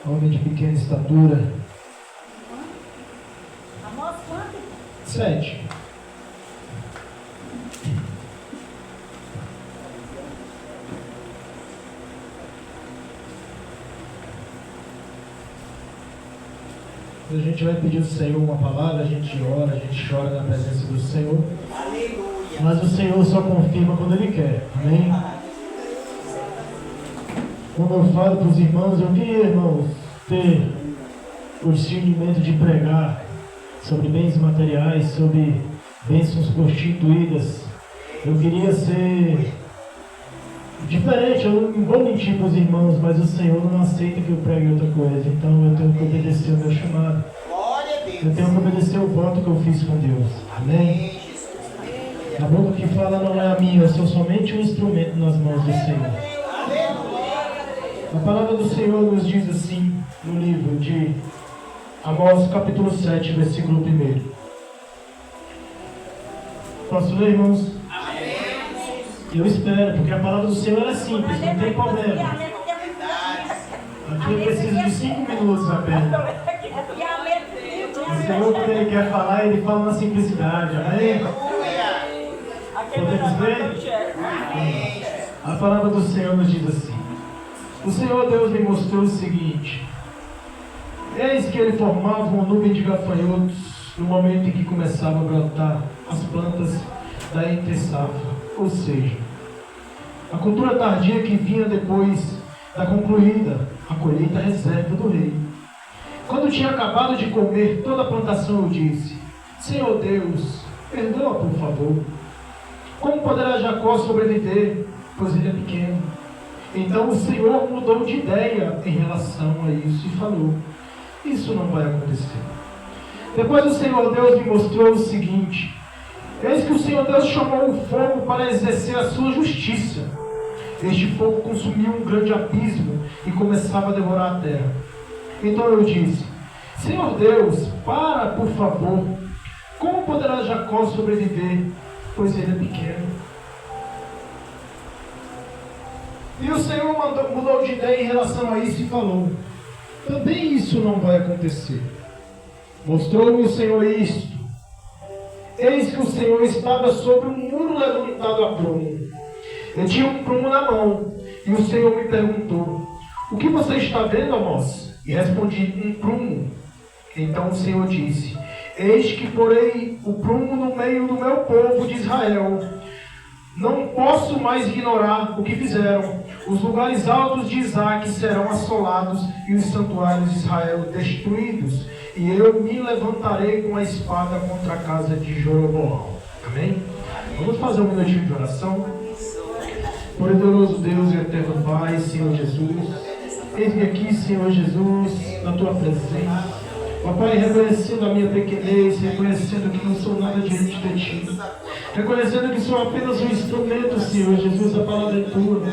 homem de pequena estatura. Amós quanto? 7. A gente vai pedir ao Senhor uma palavra, a gente ora, a gente chora na presença do Senhor. Aleluia. Mas o Senhor só confirma quando Ele quer. Amém? Como eu falo para os irmãos, eu queria, irmãos, ter o discernimento de pregar sobre bens materiais, sobre bênçãos constituídas. Eu queria ser diferente, eu não vou mentir para os irmãos, mas o Senhor não aceita que eu pregue outra coisa. Então eu tenho que obedecer o meu chamado. Glória a Deus. Eu tenho que obedecer o voto que eu fiz com Deus. Amém? A boca que fala não é a minha, eu sou somente um instrumento nas mãos do Senhor. A palavra do Senhor nos diz assim, no livro de Amós, capítulo 7, versículo 1. Posso ler, irmãos? Eu espero, porque a palavra do Senhor é simples, não tem problema. Aqui eu preciso de 5 minutos apenas. O Senhor, quando Ele quer falar, Ele fala na simplicidade. Amém? Podemos ver? A palavra do Senhor nos diz assim. O Senhor Deus me mostrou o seguinte. Eis que Ele formava uma nuvem de gafanhotos no momento em que começava a brotar as plantas da entre-safra. Ou seja, a cultura tardia que vinha depois da concluída a colheita reserva do rei. Quando tinha acabado de comer toda a plantação, eu disse: Senhor Deus, perdoa por favor. Como poderá Jacó sobreviver, pois ele é pequeno? Então o Senhor mudou de ideia em relação a isso e falou: isso não vai acontecer. Depois o Senhor Deus me mostrou o seguinte. Eis que o Senhor Deus chamou o fogo para exercer a sua justiça. Este fogo consumiu um grande abismo e começava a devorar a terra. Então eu disse: Senhor Deus, para, por favor. Como poderá Jacó sobreviver, pois ele é pequeno? E o Senhor mudou de ideia em relação a isso e falou: também isso não vai acontecer. Mostrou-me o Senhor isto. Eis que o Senhor estava sobre um muro levantado a prumo. Eu tinha um prumo na mão, e o Senhor me perguntou: o que você está vendo, Amós? E respondi: um prumo. Então o Senhor disse: eis que porei o prumo no meio do meu povo de Israel. Não posso mais ignorar o que fizeram. Os lugares altos de Isaac serão assolados e os santuários de Israel destruídos. E eu me levantarei com a espada contra a casa de Jeroboão. Amém? Vamos fazer um minutinho de oração. Poderoso Deus e eterno Pai, Senhor Jesus, eis-me aqui, Senhor Jesus, na Tua presença. Ó Pai, reconhecendo a minha pequenez, reconhecendo que não sou nada diante de Ti, reconhecendo que sou apenas um instrumento, Senhor Jesus, a palavra é Tua,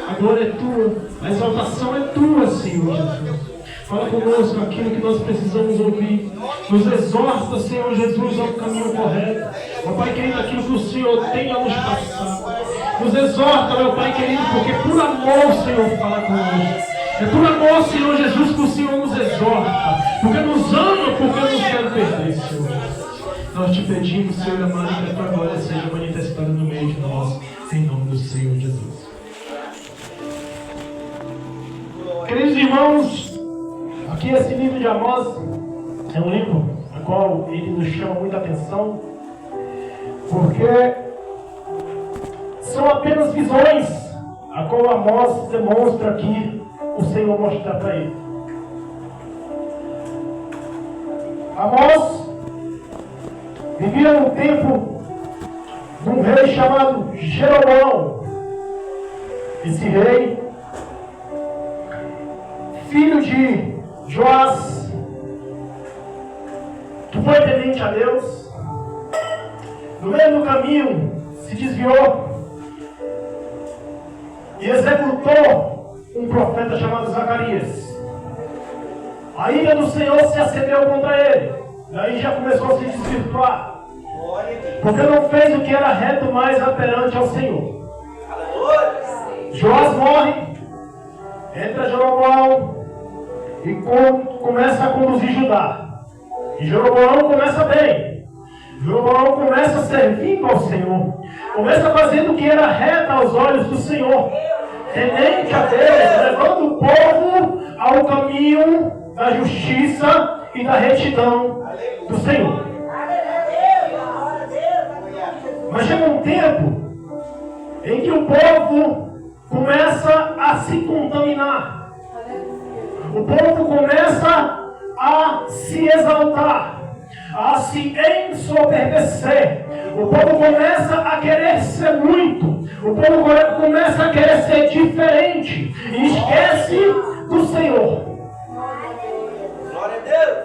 a glória é Tua, a exaltação é Tua, Senhor Jesus. Fala conosco aquilo que nós precisamos ouvir. Nos exorta, Senhor Jesus, ao caminho correto. Ó Pai querido, aquilo que o Senhor tem a nos passar. Nos exorta, meu Pai querido, porque por amor o Senhor fala conosco. É por amor, Senhor Jesus, que o Senhor nos exorta. Porque nos ama, porque não nos quer perder, Senhor. Nós te pedimos, Senhor amado, que a Tua glória seja manifestada no meio de nós. Em nome do Senhor Jesus. Queridos irmãos, aqui esse livro de Amós é um livro a qual ele nos chama muita atenção, porque são apenas visões a qual Amós demonstra aqui o Senhor mostrar para ele. Amós vivia no tempo de um rei chamado Jeroboão. Esse rei, filho de Joás, que foi temente a Deus, no meio do caminho se desviou e executou um profeta chamado Zacarias. A ira do Senhor se acendeu contra ele, daí já começou a se desvirtuar, porque não fez o que era reto mais perante ao Senhor. Joás morre, entra Jeroboão. e começa a conduzir Judá. E Jeroboão começa bem. Jeroboão começa servindo ao Senhor. Começa fazendo o que era reto aos olhos do Senhor. Temente a Deus, levando o povo ao caminho da justiça e da retidão do Senhor. Mas chega um tempo em que o povo começa a se contaminar. O povo começa a se exaltar, a se ensoberbecer. O povo começa a querer ser muito. O povo começa a querer ser diferente. E esquece do Senhor. Glória a Deus.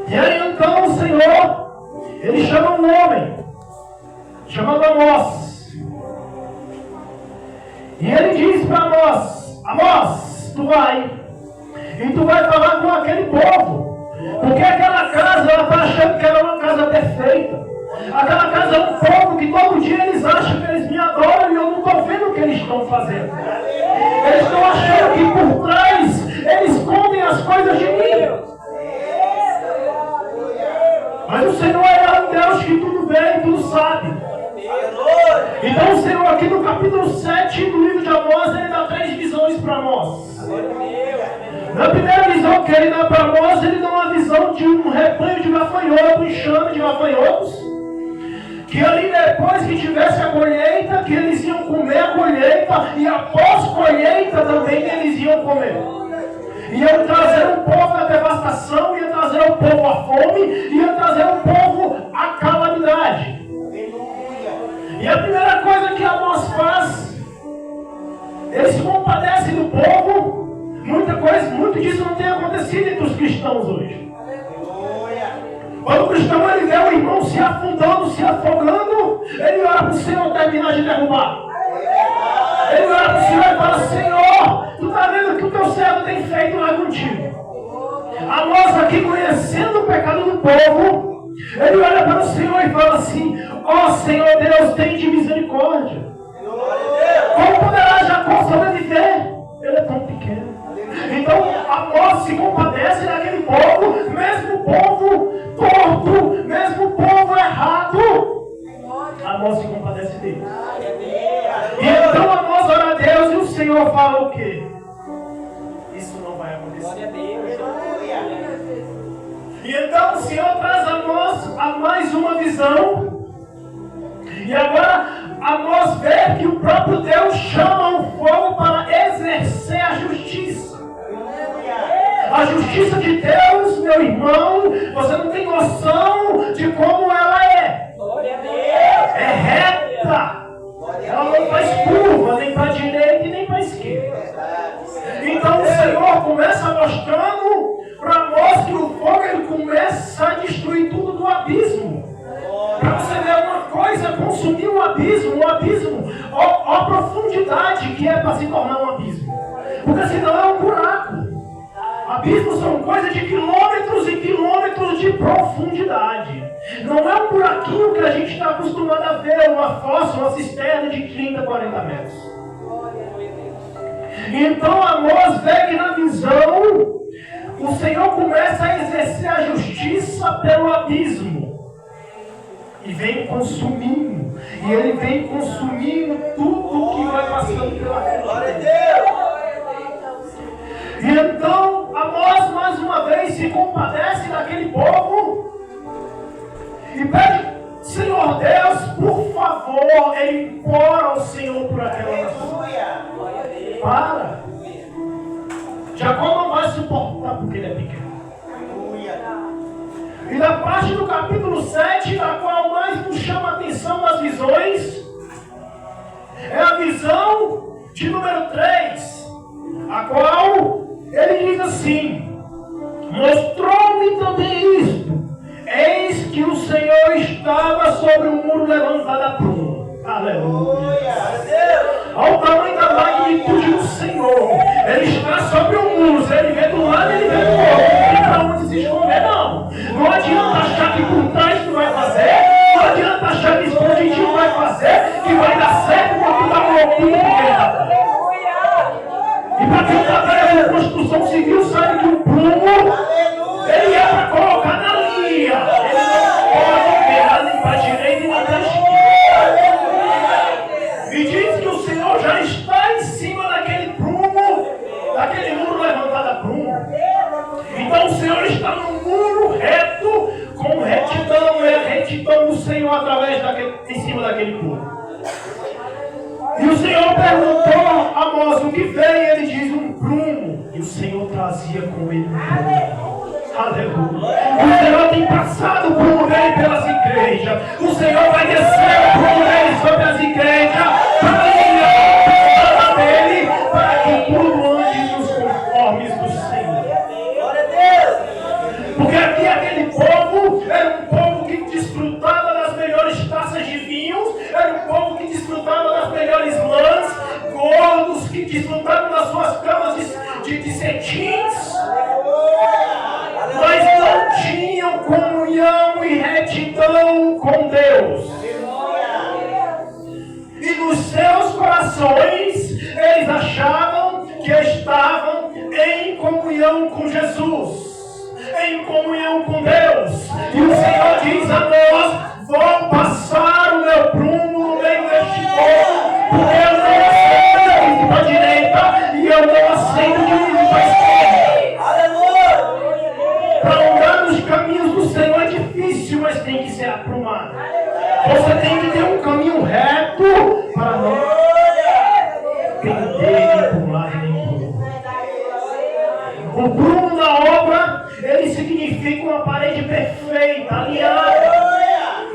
E aí então o Senhor, ele chama um homem, chamado Amós. E ele diz para Amós: Amós, tu vai, e tu vai falar com aquele povo. Porque aquela casa, ela está achando que ela é uma casa perfeita. Aquela casa é um povo que todo dia eles acham que eles me adoram e eu não estou vendo o que eles estão fazendo. Eles estão achando que por trás eles escondem as coisas de mim. Mas o Senhor é um Deus que tudo vê e tudo sabe. Então o Senhor aqui no capítulo 7 do livro de Amós, ele dá 3 visões para Amós. Na primeira visão que ele dá para Amós, ele dá uma visão de um rebanho de gafanhotos, um enxame de gafanhotos, que ali depois que tivesse a colheita, que eles iam comer a colheita, e após colheita também eles iam comer. Iam trazer o povo à devastação, ia trazer o povo à fome, ia trazer o povo à calamidade. E a primeira coisa que Amós faz, ele se compadece do povo. Muito disso não tem acontecido entre os cristãos hoje. Quando o cristão ele vê o irmão se afundando, se afogando, ele ora para o Senhor terminar de derrubar. Ele ora para o Senhor e fala: Senhor, tu está vendo o que o teu servo tem feito lá contigo. Amós aqui, conhecendo o pecado do povo, ele olha para o Senhor e fala assim: ó Senhor Deus, tem de misericórdia. Como poderá Jacó sobreviver? Ele é tão pequeno. Então Amós se compadece daquele povo, mesmo povo torto, mesmo povo errado. Amós se compadece dele. E então Amós ora a Deus e o Senhor fala o quê? Isso não vai acontecer. E então o Senhor traz Amós a mais uma visão. E agora Amós vê que o próprio Deus chama o fogo para exercer a justiça. A justiça de Deus, meu irmão, você não tem noção de como ela é. É reta. Ela não faz curva nem para a direita e nem para a esquerda. Então o Senhor começa mostrando para nós que o fogo ele começa a destruir tudo do abismo. Para você ver uma coisa, consumir um abismo, ó a profundidade que é para se tornar um abismo. Porque senão é um buraco. Abismos são coisas de quilômetros e quilômetros de profundidade. Não é um buraquinho que a gente está acostumado a ver, uma fossa, uma cisterna de 30, 40 metros. Então Amós vê que na visão o Senhor começa a exercer a justiça pelo abismo. E vem consumindo. E ele vem consumindo tudo que vai passando pela frente. Glória a Deus! E então Amós mais uma vez se compadece daquele povo e pede: Senhor Deus, por favor, ele implora ao Senhor por aquela nação. Para! Jacó não vai suportar porque ele é pequeno. E na parte do capítulo 7, na qual mais nos chama a atenção das visões, é a visão de número 3, a qual ele diz assim: mostrou-me também isto, eis que o Senhor estava sobre o muro levantado a prumo. Aleluia! Ao tamanho da magnitude do Senhor, ele está sobre o muro. Se ele vê do lado, ele vê do outro. Não tem para onde se esconder, não. Não adianta achar que por trás tu vai fazer, não adianta achar que escondidinho vai fazer, que vai dar certo quando tu dá uma loucura porque ele está. E para quem trabalha com construção civil sabe que o prumo. Então o Senhor está no muro reto, com retidão, é a retidão do Senhor em cima daquele prumo. E o Senhor perguntou a Amós o que veio, ele diz um prumo. E o Senhor trazia com ele um prumo. Aleluia. O Senhor tem passado o prumo dele pelas igrejas. O Senhor vai descer o prumo dele sobre as igrejas para alinhar a palavra dele, para que tudo ande nos conformes do Senhor. Glória a Deus. Porque aqui aquele povo era um povo que desfrutava das melhores taças de vinhos, era um povo que desfrutava das melhores lãs, gordos, que desfrutavam das suas camas de cetins, mas não tinham comunhão e retidão com Deus. E nos seus corações eles achavam que estavam em comunhão com Jesus, em comunhão com Deus. E o Senhor diz a nós: vou passar o meu prumo no meio deste povo, porque eu não aceito de vir para a direita e eu não aceito de vir para a esquerda. Aleluia. Para andar nos caminhos do Senhor é difícil, mas tem que ser aprumado. Você tem que ter um caminho reto para não pender nem por lá e nem por lá. O prumo na obra, ele significa uma parede perfeita, alinhada.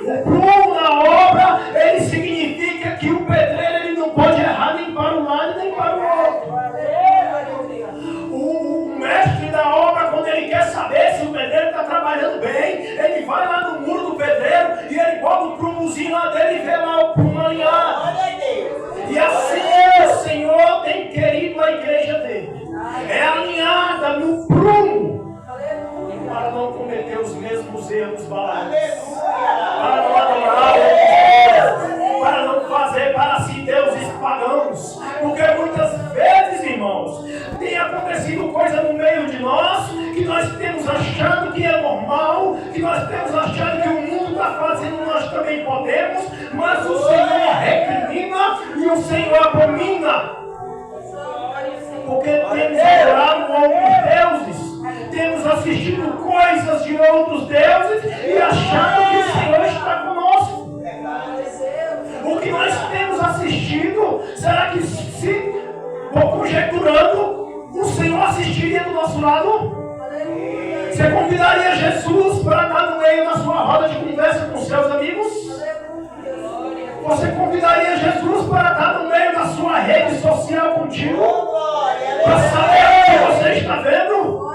O prumo na obra, ele significa que o pedreiro ele não pode errar nem para um lado nem para o outro. O mestre da obra, quando ele quer saber se o pedreiro está trabalhando bem, ele vai lá no muro do pedreiro e ele bota o prumuzinho lá dele e vê lá o prumo alinhado. E assim o Senhor tem querido a igreja dele. É alinhada no prumo para não cometer os mesmos erros balados, para não adorar outros deuses, para não fazer para si deuses pagãos. Porque muitas vezes, irmãos, tem acontecido coisa no meio de nós que nós temos achado que é normal, que nós temos achado que o mundo está fazendo, nós também podemos, mas o Senhor recrimina e o Senhor abomina. Porque temos adorado outros deuses, temos assistido coisas de outros deuses e achado que o Senhor está conosco. O que nós temos assistido, será que se conjecturando, o Senhor assistiria do nosso lado? Você convidaria Jesus para estar no meio da sua roda de conversa com seus amigos? Você convidaria Jesus para estar no meio da sua rede social contigo? Para saber o que você está vendo?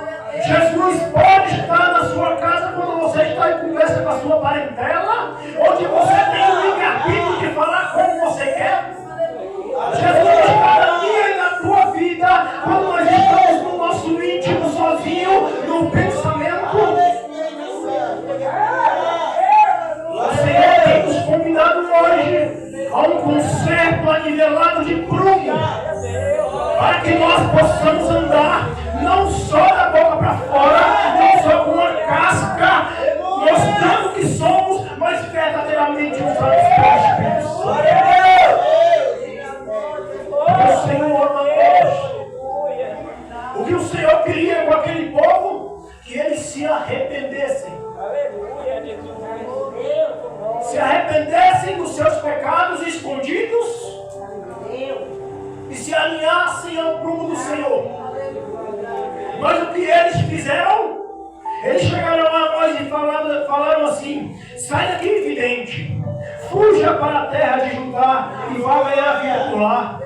Jesus pode estar na sua casa quando você está em conversa com a sua parentela, onde você tem o livre-arbítrio de falar como você quer. Jesus está na minha e na tua vida quando nós estamos no nosso íntimo sozinho, no pensamento. O Senhor tem nos convidado hoje a um concerto anivelado de prumo, para que nós possamos andar não só da boca para fora, não só com uma casca, mostrando que somos, mas verdadeiramente usados pelo Espírito Santo. O Senhor ama nós. O que o Senhor queria com aquele povo? Que eles se arrependessem. Se arrependessem dos seus pecados escondidos e se alinhassem ao prumo do Senhor. Mas o que eles fizeram? Eles chegaram a nós e falaram assim: sai daqui, vidente, fuja para a terra de Judá e vá ganhar a vida por lá.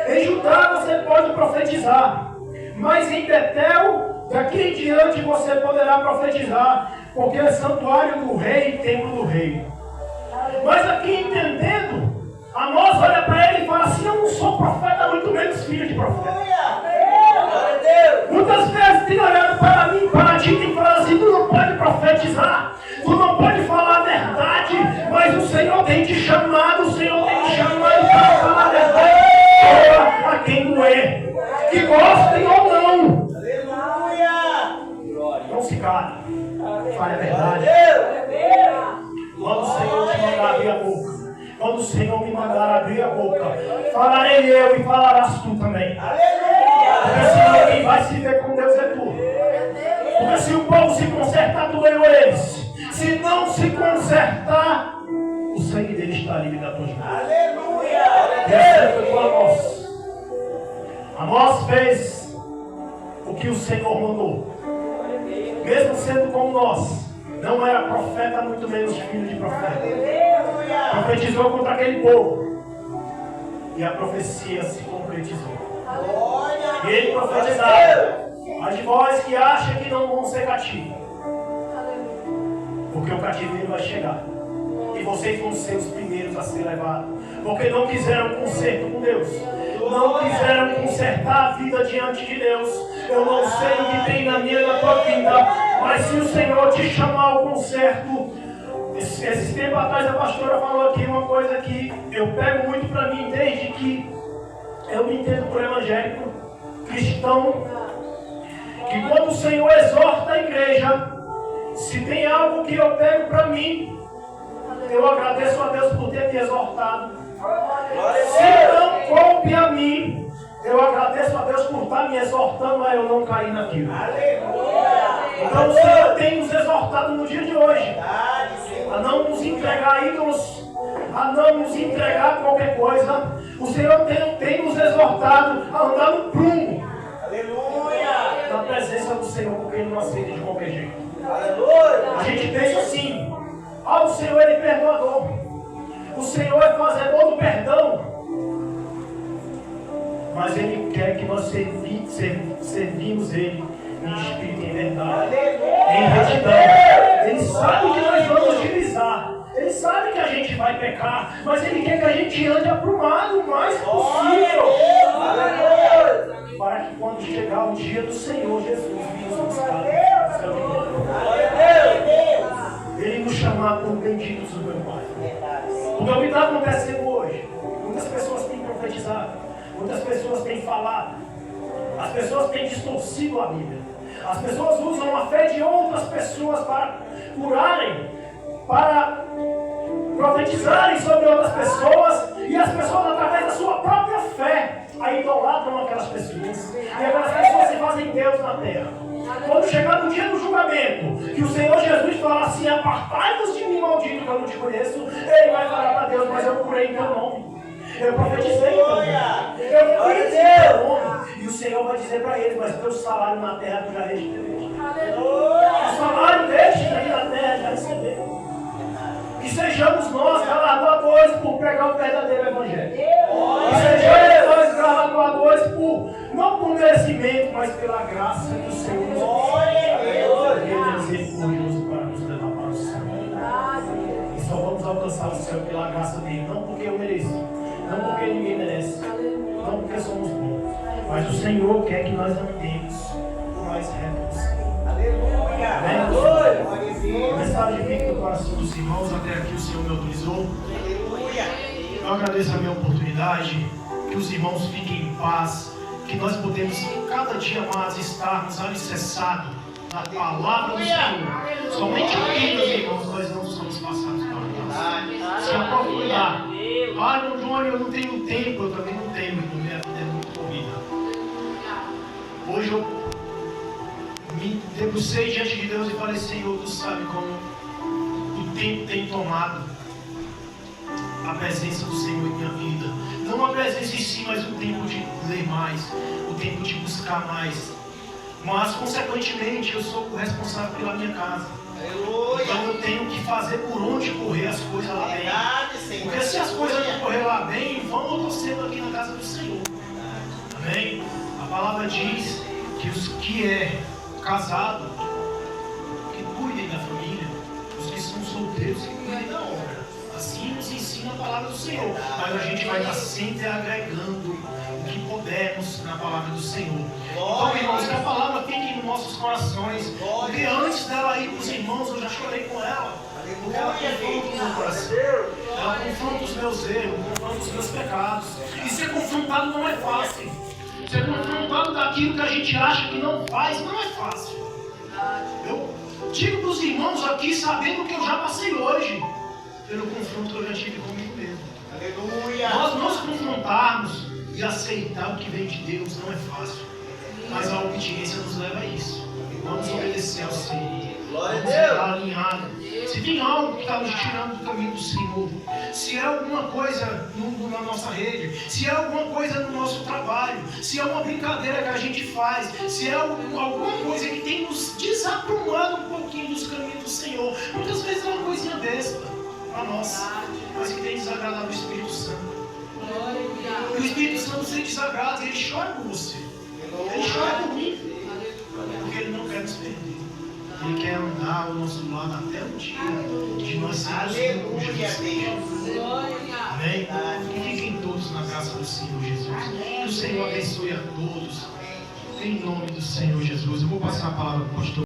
Em Judá você pode profetizar, mas em Betel, daqui em diante você poderá profetizar, porque é santuário do rei e templo do rei. Mas aqui entendendo, Amós olha para ele e fala assim: eu não sou profeta, muito menos filho de profeta. Muitas vezes tem olhado para mim, para ti, tem falado assim: tu não pode profetizar, tu não pode falar a verdade, mas o Senhor tem te chamado, o Senhor tem te chamado para falar a verdade a quem doer, que gostem ou não. Não se cale, fale a verdade. Quando o Senhor te mandar abrir a boca, quando o Senhor me mandar abrir a boca, falarei eu e falarás tu também. Porque senão quem vai se ver com Deus é tu. se o povo se consertar, tu ganhou eles. Se não se consertar, o sangue dele está livre da tua mãos. Aleluia! E assim foi com Amós. Amós fez o que o Senhor mandou. Mesmo sendo como nós, não era profeta, muito menos filho de profeta. Profetizou contra aquele povo. E a profecia se concretizou. E ele profetizava: mas de vós que acham que não vão ser cativos, porque o cativeiro vai chegar. E vocês vão ser os primeiros a ser levados. Porque não quiseram conserto com Deus. Não quiseram consertar a vida diante de Deus. Eu não sei o que tem na minha e na tua vida, mas se o Senhor te chamar ao conserto. Esse tempo atrás a pastora falou aqui uma coisa que eu pego muito para mim desde que eu me entendo por evangélico, cristão, que quando o Senhor exorta a igreja, se tem algo que eu pego para mim, eu agradeço a Deus por ter me exortado. Se não coube a mim, eu agradeço a Deus por estar me exortando a eu não cair naquilo. Então o Senhor tem nos exortado no dia de hoje a não nos entregar a ídolos, a não nos entregar a qualquer coisa. O Senhor tem nos exortado a andar no prumo da presença do Senhor, porque Ele não aceita de qualquer jeito. A gente pensa assim: o Senhor Ele é perdoador, o Senhor é fazedor do perdão, mas Ele quer que nós servimos Ele em espírito e em verdade, em retidão. Ele sabe que nós vamos utilizar, Ele sabe que a gente vai pecar, mas Ele quer que a gente ande aprumado o mais possível, para que quando chegar o dia do Senhor Jesus nos buscar, Ele nos chamar por benditos do meu Pai. Porque o que está acontecendo hoje? Muitas pessoas têm profetizado, muitas pessoas têm falado, as pessoas têm distorcido a Bíblia, as pessoas usam a fé de outras pessoas para curarem, para profetizarem sobre outras pessoas, e as pessoas, através da sua própria fé, idolatram aquelas pessoas, e aquelas pessoas se fazem Deus na terra. Quando chegar no dia do julgamento, que o Senhor Jesus falar assim: apartai-vos de mim, maldito, que eu não te conheço, Ele vai falar para Deus: mas eu curei em teu nome, eu profetizei em teu nome, eu fiz em teu nome. E o Senhor vai dizer para ele: mas teu salário na terra tu já recebeu. O salário deste aí na terra já recebeu. Que sejamos nós galardoadores por pregar o verdadeiro evangelho. Que sejamos nós galardoadores não por merecimento, mas pela graça que o Senhor nos dá. Ele é misericordioso para nos levar para o céu. E só vamos alcançar o céu pela graça dele, não porque eu mereço, não porque ninguém merece, não porque somos bons, mas o Senhor quer que nós andemos o mais reto possível. A mensagem fica no coração dos irmãos. Até aqui o Senhor me autorizou. Eu agradeço a minha oportunidade. Que os irmãos fiquem em paz, que nós podemos cada dia mais estarmos alicerçados na palavra do Senhor. Somente aqui, meus irmãos, nós não somos passados para nós. Se aprofundar. Meu Johnny, eu não tenho tempo, eu também não tenho, minha vida é muito corrida. Hoje eu me debrucei diante de Deus e falei: Senhor, tu sabe como o tempo tem tomado a presença do Senhor em minha vida. Não a presença em si, mas o tempo de ler mais, o tempo de buscar mais. Mas, consequentemente, eu sou o responsável pela minha casa. Então eu tenho que fazer por onde correr as coisas lá bem. Porque se as coisas não correr lá bem, vão eu estou sendo aqui na casa do Senhor. Amém? A palavra diz que os que é casado, que cuidem da família, os que são solteiros, que cuidem da obra. Assim nos ensina a palavra do Senhor. Mas a gente vai estar sempre agregando o que pudermos na palavra do Senhor. Então, irmãos, que a palavra fique nos nossos corações. Porque antes dela ir para os irmãos, eu já chorei com ela. Porque ela confronta o meu coração. Ela confronta os meus erros, confronta os meus pecados. E ser confrontado não é fácil. Ser confrontado daquilo que a gente acha que não faz, não é fácil. Eu digo para os irmãos aqui, sabendo que eu já passei hoje, pelo confronto que eu já tive comigo mesmo. Aleluia! Nós nos confrontarmos e aceitar o que vem de Deus não é fácil. Mas a obediência nos leva a isso. Vamos obedecer ao Senhor. tem algo que está nos tirando do caminho do Senhor, se é alguma coisa na nossa rede, se é alguma coisa no nosso trabalho, se é uma brincadeira que a gente faz, se é alguma coisa que tem nos desaprumado um pouquinho dos caminhos do Senhor, muitas vezes é uma coisinha besta para nós, mas que tem desagradado o Espírito Santo. E o Espírito Santo se desagrada e ele chora por você. Ele chora por mim. Porque ele não quer nos perder. Ele quer andar ao nosso lado até o dia de nós sermos com Jesus. Amém? E fiquem todos na graça do Senhor Jesus. Que o Senhor abençoe a todos. Em nome do Senhor Jesus. Eu vou passar a palavra para o pastor.